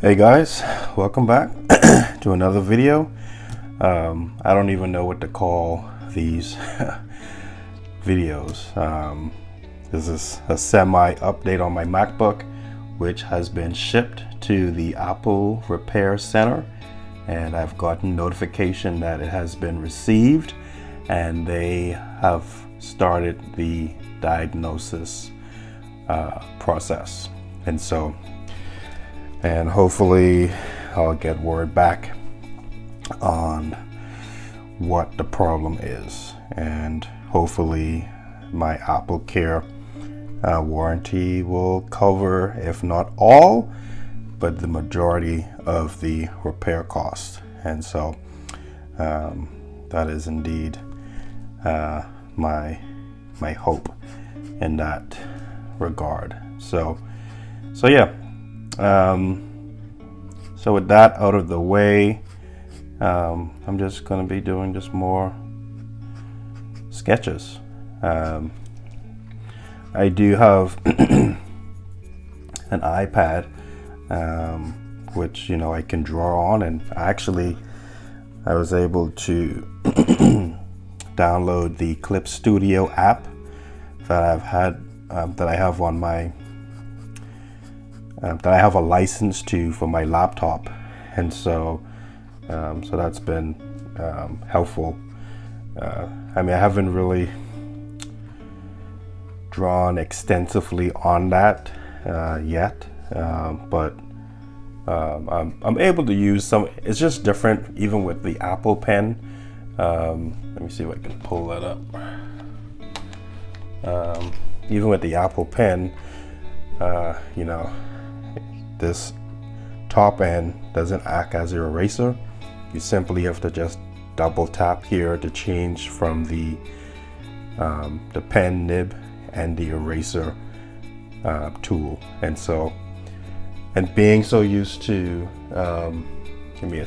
Hey guys, welcome back to another video. I don't even know what to call these videos. This is a semi update on my MacBook, which has been shipped to the Apple Repair Center, and I've gotten notification that it has been received and they have started the diagnosis process. And hopefully I'll get word back on what the problem is, and hopefully my Apple Care warranty will cover, if not all, but the majority of the repair cost. And so that is indeed my hope in that regard. So yeah. So with that out of the way, I'm just going to be doing just more sketches. I do have an iPad, which I can draw on, and I was able to download the Clip Studio app that I have on my that I have a license to for my laptop, and so that's been helpful. I haven't really drawn extensively on that yet, but I'm able to use some. It's just different, even with the Apple Pen. Let me see if I can pull that up. Even with the Apple Pen, this top end doesn't act as an eraser. You simply have to just double tap here to change from the pen nib and the eraser tool. And being so used to let me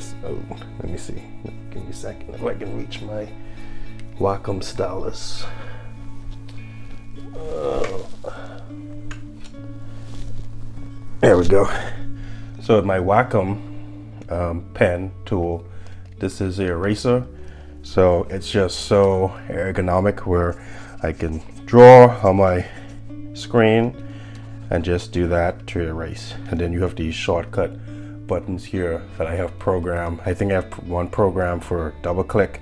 see, give me a second if I can reach my Wacom stylus. There we go. So with my Wacom pen tool, this is the eraser. So it's just so ergonomic where I can draw on my screen and just do that to erase. And then you have these shortcut buttons here that I have programmed. I think I have one program for double click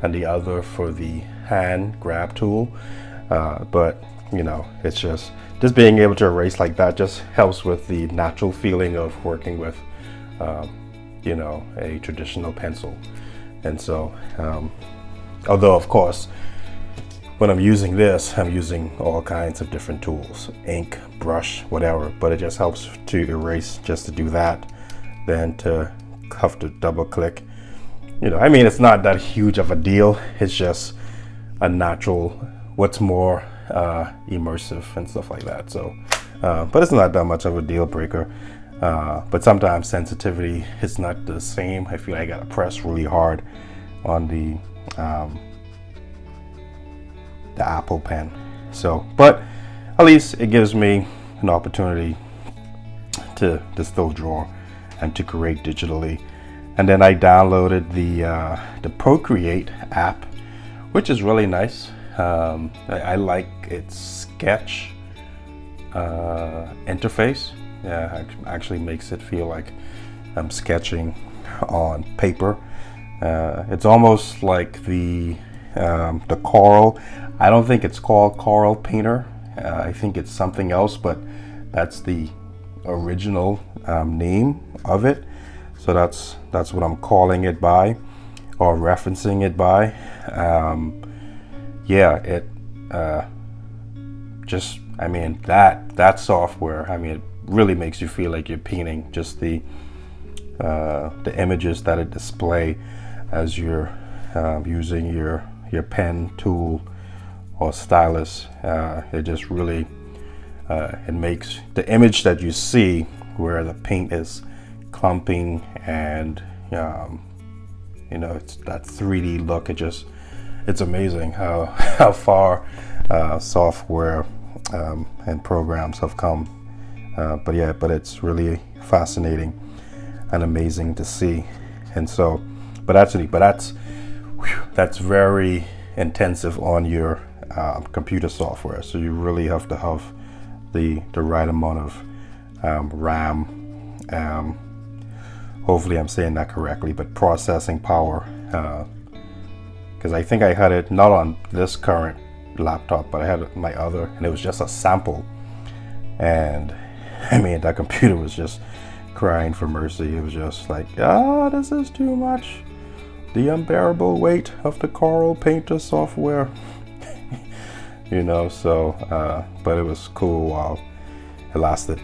and the other for the hand grab tool. But it's just being able to erase like that just helps with the natural feeling of working with a traditional pencil. And so although of course when I'm using this, I'm using all kinds of different tools, ink, brush, whatever, but it just helps to erase just to do that than to have to double click. It's not that huge of a deal. It's just a natural, what's more immersive and stuff like that. So but it's not that much of a deal breaker. But sometimes sensitivity is not the same. I feel like I gotta press really hard on the Apple Pen. So, but at least it gives me an opportunity to still draw and to create digitally. And then I downloaded the Procreate app, which is really nice. I like its sketch interface. Yeah, actually makes it feel like I'm sketching on paper. It's almost like the Corel. I don't think it's called Corel Painter. I think it's something else, but that's the original name of it. So that's what I'm calling it by, or referencing it by. That software, it really makes you feel like you're painting. Just the images that it display as you're using your pen tool or stylus, it just really it makes the image that you see where the paint is clumping and it's that 3D look. It's amazing how far software and programs have come. But it's really fascinating. and amazing to see. And so, but that's very intensive on your computer software. So you really have to have the right amount of RAM. Hopefully I'm saying that correctly, but processing power. Because I think I had it not on this current laptop, but I had my other, and it was just a sample. And I mean, that computer was just crying for mercy. It was just like, this is too much. The unbearable weight of the Corel Painter software. So, but it was cool while it lasted.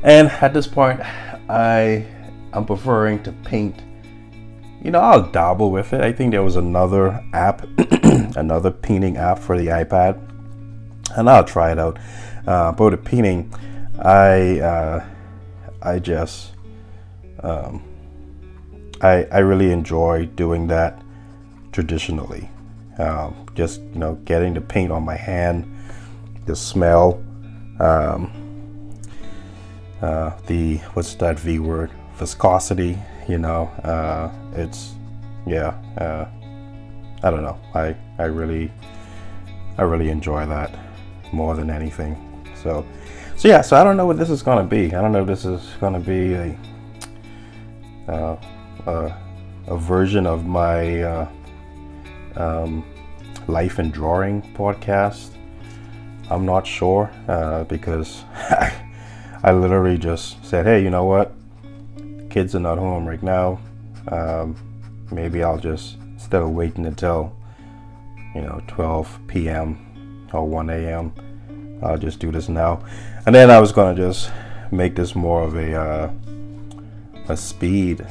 And at this point, I'm preferring to paint. I'll dabble with it. I think there was another app, another painting app for the iPad, and I'll try it out. But the painting, I really enjoy doing that traditionally. Just getting the paint on my hand, the smell, the what's that V word? Viscosity. It's I don't know. I really enjoy that more than anything. So I don't know what this is gonna be. I don't know if this is gonna be a version of my life and drawing podcast. I'm not sure because I literally just said, hey, you know what? Kids are not home right now. Maybe I'll just, instead of waiting until 12 p.m. or 1 a.m., I'll just do this now. And then I was gonna just make this more of a speed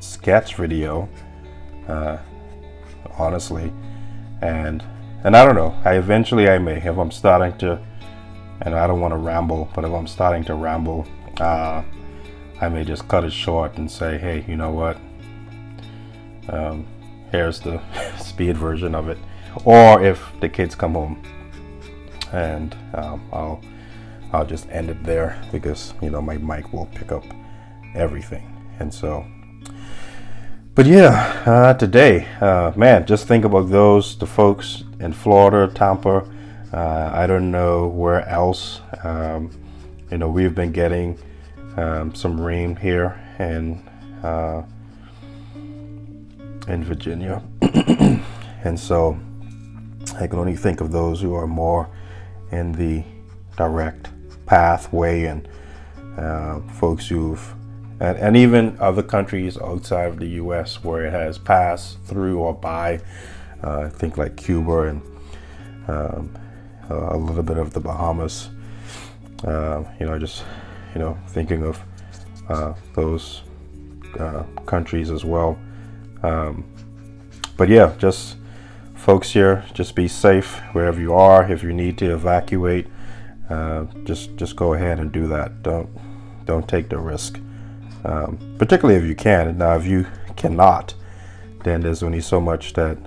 sketch video, honestly. And I don't know. I may, if I'm starting to, and I don't want to ramble, but if I'm starting to ramble, I may just cut it short and say, hey, you know what? Here's the speed version of it. Or if the kids come home, and I'll just end it there because my mic will pick up everything. And so, but yeah, today, man, just think about the folks in Florida, Tampa. I don't know where else. We've been getting some rain here in Virginia. And so I can only think of those who are more in the direct pathway, and folks and even other countries outside of the U.S. where it has passed through or by, I think like Cuba and a little bit of the Bahamas. Just thinking of those countries as well. But yeah, just folks here, just be safe wherever you are. If you need to evacuate, just go ahead and do that. Don't take the risk, particularly if you can. Now, if you cannot, then there's only so much that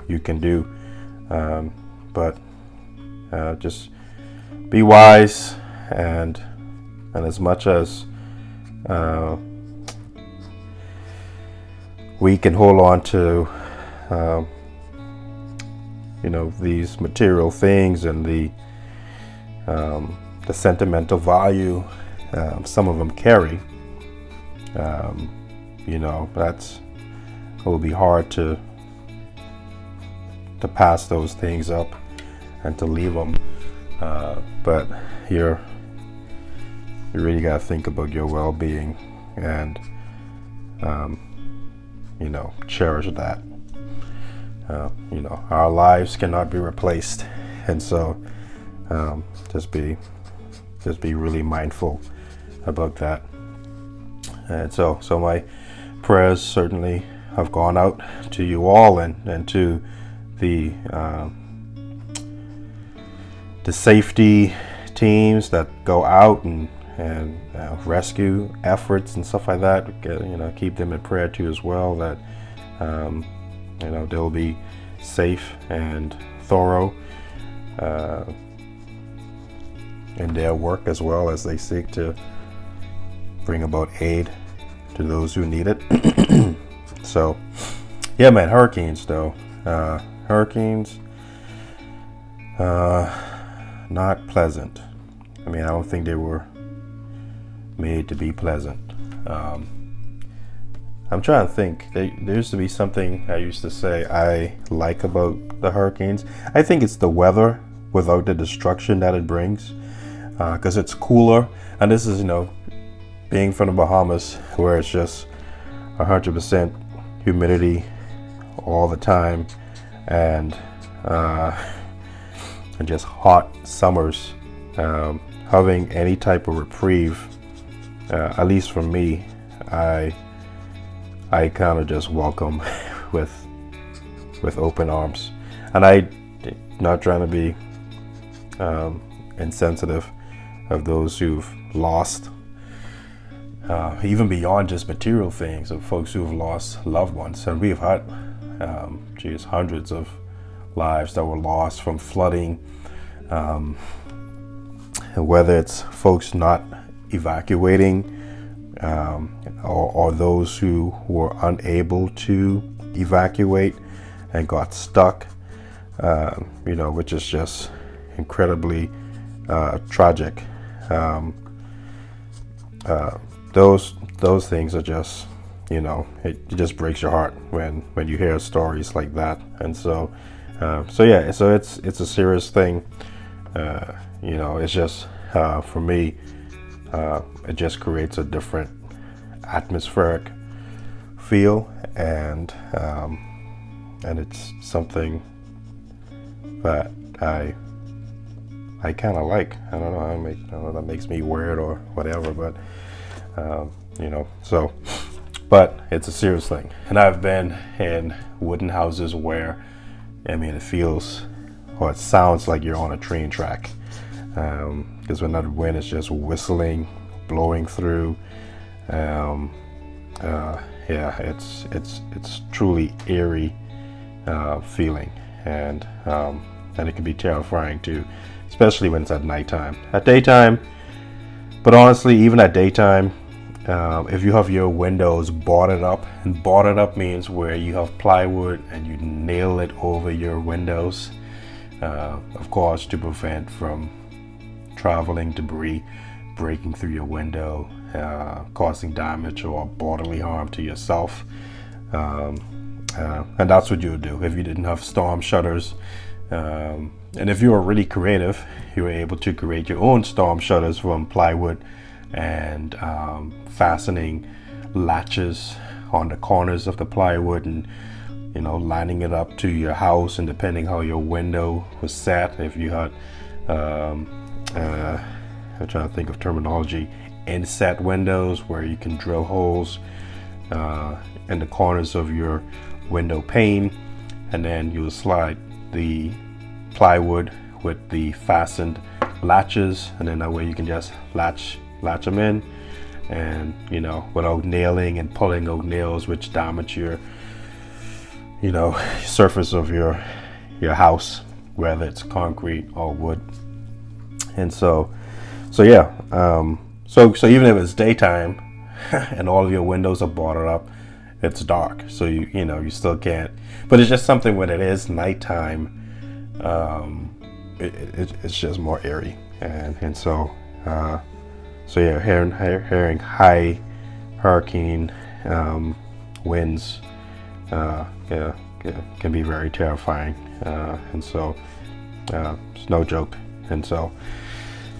you can do. But just be wise, and as much as we can hold on to these material things and the sentimental value some of them carry, it will be hard to pass those things up and to leave them, but you really got to think about your well-being and cherish that. Our lives cannot be replaced, and so just be really mindful about that. And so my prayers certainly have gone out to you all, and to the safety teams that go out and rescue efforts and stuff like that. Keep them in prayer too as well, that they'll be safe and thorough in their work, as well as they seek to bring about aid to those who need it. So, yeah, man, hurricanes though. Hurricanes, not pleasant. I mean, I don't think they were made to be pleasant. I'm trying to think. There used to be something I used to say I like about the hurricanes. I think it's the weather without the destruction that it brings, because it's cooler. And this is, being from the Bahamas, where it's just 100% humidity all the time, and just hot summers. Having any type of reprieve, at least for me, I kind of just welcome with open arms. And not trying to be insensitive of those who've lost, even beyond just material things, of folks who've lost loved ones. And we've had hundreds of lives that were lost from flooding, whether it's folks not evacuating, or those who were unable to evacuate and got stuck, which is just incredibly tragic. Those things are just, it just breaks your heart when you hear stories like that. And so it's a serious thing. It's just, for me, it just creates a different atmospheric feel, and it's something that I kind of like. I don't know, that makes me weird or whatever, but but it's a serious thing. And I've been in wooden houses where, it feels, or it sounds like you're on a train track, because when that wind is just whistling, blowing through, it's truly eerie feeling, and it can be terrifying too, especially when it's at nighttime. At daytime, but honestly, even at daytime, if you have your windows boarded up, and boarded up means where you have plywood and you nail it over your windows, of course, to prevent from traveling debris breaking through your window, causing damage or bodily harm to yourself. And that's what you would do if you didn't have storm shutters. And if you were really creative, you were able to create your own storm shutters from plywood, and fastening latches on the corners of the plywood, and lining it up to your house, and depending how your window was set, if you had I'm trying to think of terminology, inset windows, where you can drill holes in the corners of your window pane, and then you will slide the plywood with the fastened latches, and then that way you can just latch them in, and without nailing and pulling out nails, which damage your surface of your house, whether it's concrete or wood. And so even if it's daytime and all of your windows are boarded up, it's dark, so you still can't. But it's just something when it is nighttime, it's just more eerie, and so hearing high hurricane winds can be very terrifying, and so it's no joke. And so,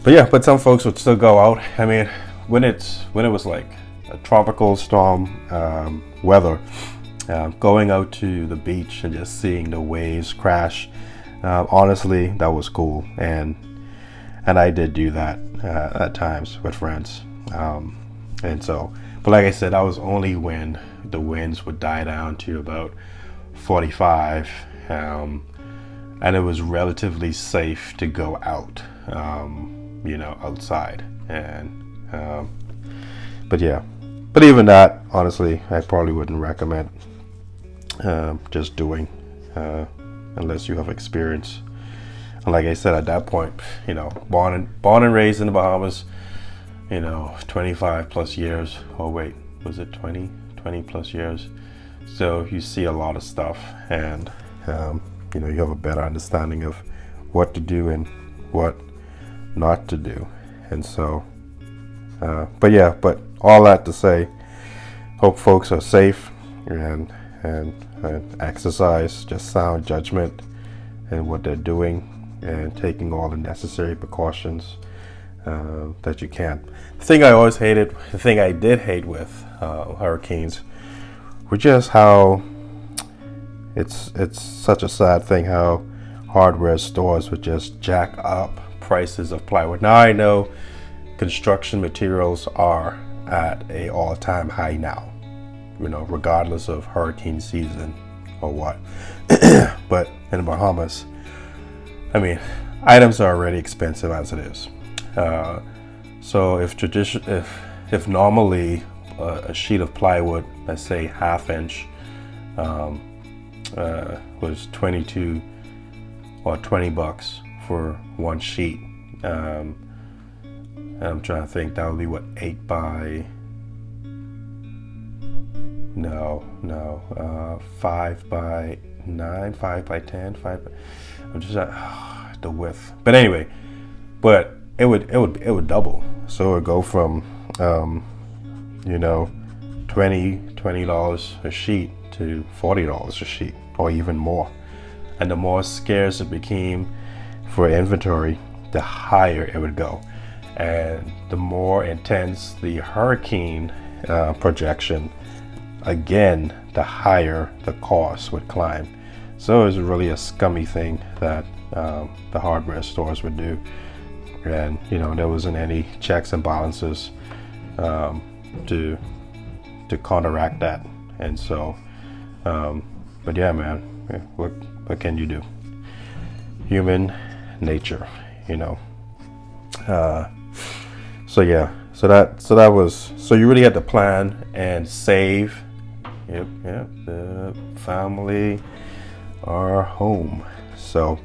but some folks would still go out. I mean, when it was like a tropical storm weather, going out to the beach and just seeing the waves crash, honestly, that was cool, and I did do that at times with friends, and so. But like I said, that was only when the winds would die down to about 45, and it was relatively safe to go out, outside. And but even that, honestly, I probably wouldn't recommend just doing, unless you have experience. And like I said, at that point, born and raised in the Bahamas, 25 plus years. Oh wait, was it 20 plus years. So you see a lot of stuff, and you know, you have a better understanding of what to do and what not to do. And so but all that to say, hope folks are safe and exercise just sound judgment in what they're doing, and taking all the necessary precautions that you can. The thing I did hate with hurricanes were just how it's such a sad thing how hardware stores would just jack up prices of plywood. Now I know construction materials are at a all-time high now, you know, regardless of hurricane season or what. But in the Bahamas, I mean, items are already expensive as it is. So if normally a sheet of plywood, let's say ½ inch, was 22 or $20 for one sheet. I'm trying to think, that would be what, 8 by 5 by 9, 5 by 10, 5 by, I'm just at the width. But anyway, but it would double. So it would go from you know, $20 a sheet to $40 a sheet, or even more. And the more scarce it became for inventory, the higher it would go. And the more intense the hurricane projection, again, the higher the cost would climb. So it was really a scummy thing that the hardware stores would do. And, you know, there wasn't any checks and balances to counteract that. And so, but yeah, man, what can you do? Human nature, you know. So yeah, so that was, so you really had to plan and save. Yep, the family, our home. So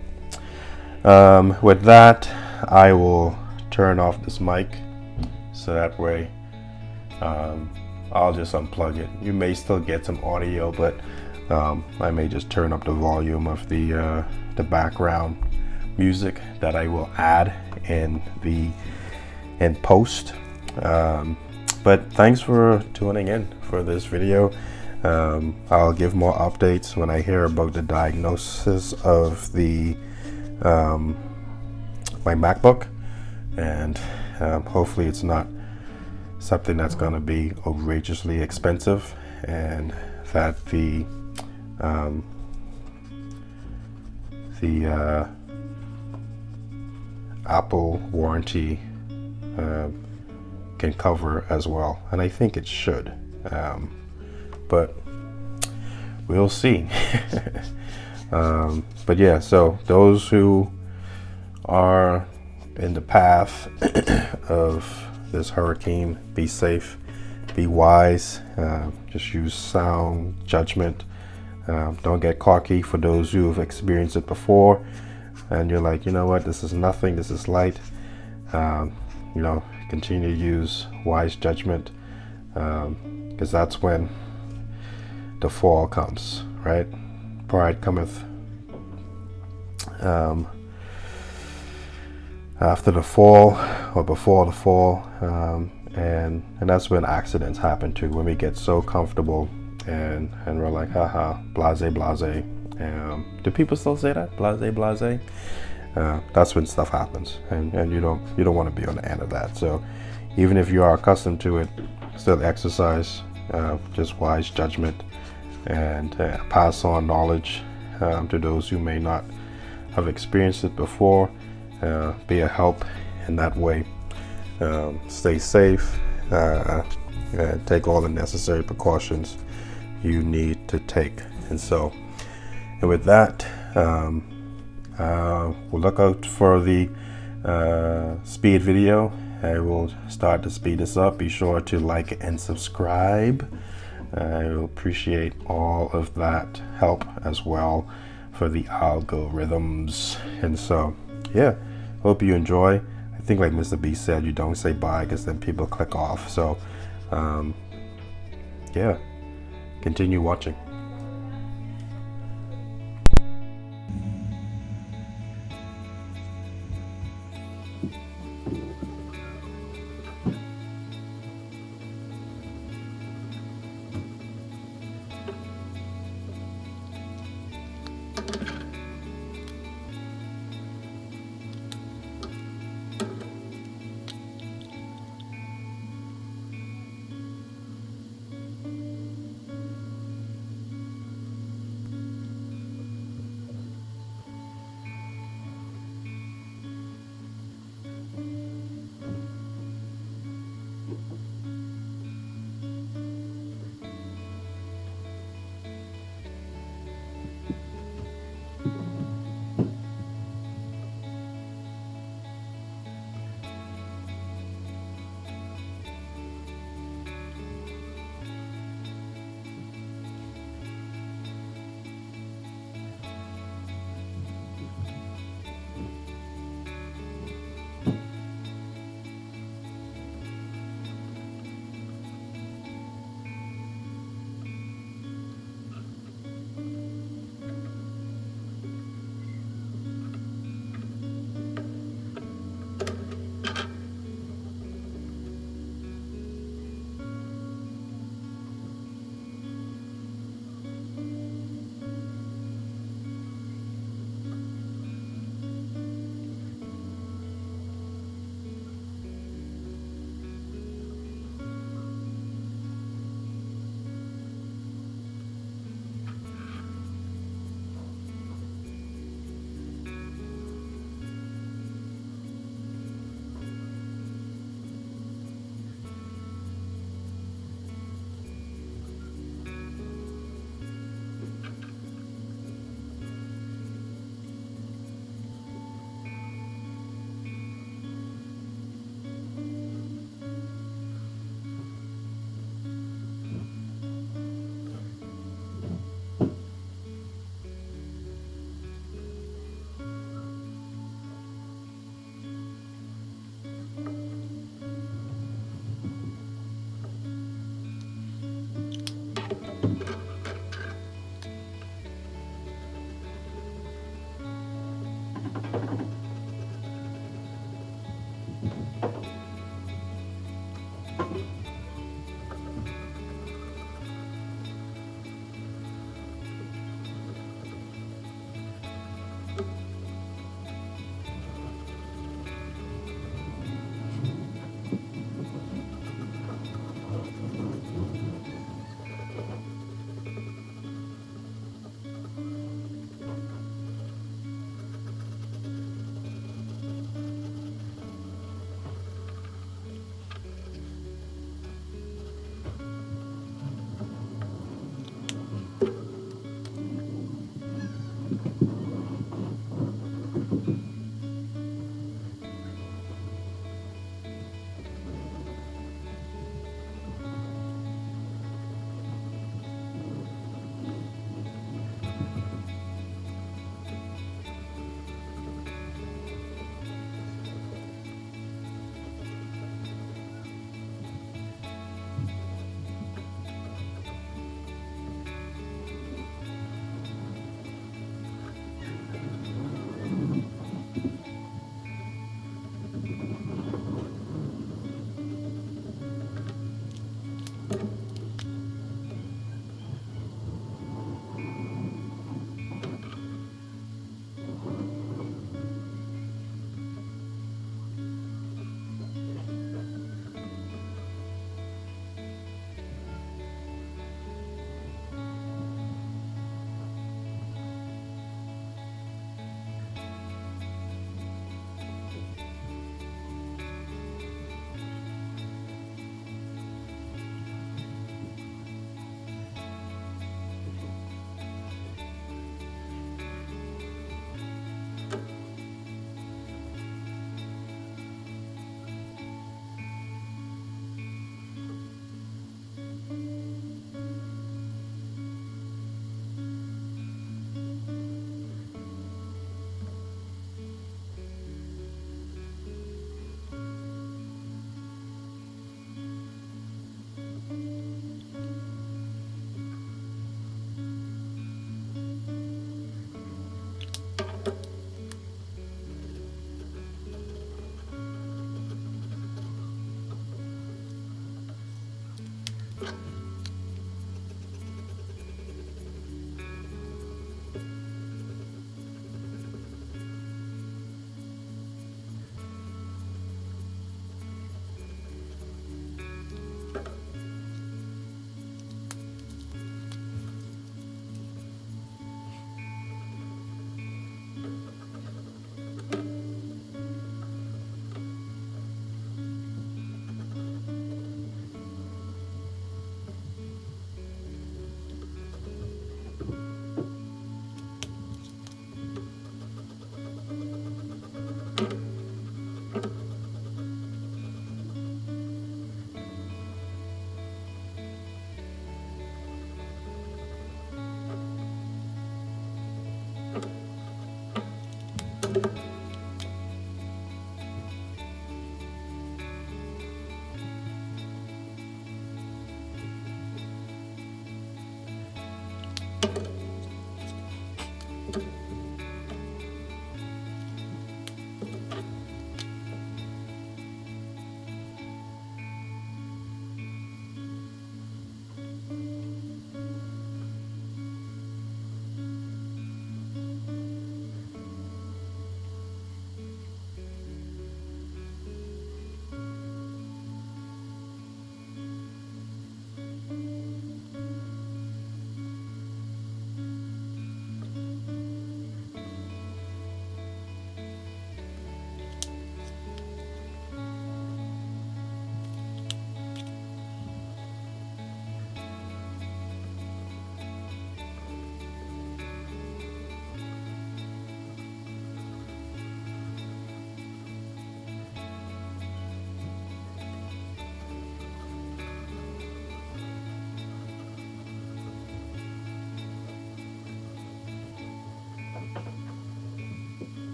with that, I will turn off this mic, so that way I'll just unplug it. You may still get some audio, but I may just turn up the volume of the background music that I will add in post. But thanks for tuning in for this video. I'll give more updates when I hear about the diagnosis of the my MacBook, and hopefully it's not something that's going to be outrageously expensive, and that the Apple warranty can cover as well, and I think it should, but we'll see. But yeah, so those who are in the path of this hurricane, be safe, be wise, just use sound judgment. Don't get cocky. For those who have experienced it before and you're like, you know what, this is nothing, this is light, you know, continue to use wise judgment, because that's when the fall comes, right? Pride cometh after the fall, or before the fall, and that's when accidents happen too, when we get so comfortable and we're like, haha, blase. Do people still say that? Blase? That's when stuff happens, and you don't want to be on the end of that. So even if you are accustomed to it, still exercise just wise judgment, and pass on knowledge to those who may not have experienced it before. Be a help in that way. Stay safe, take all the necessary precautions you need to take. And so, and with that, we'll look out for the speed video. I will start to speed this up. Be sure to like and subscribe. I will appreciate all of that help as well for the algorithms. And so, yeah, hope you enjoy. I think like Mr. B said, you don't say bye because then people click off. So yeah, continue watching.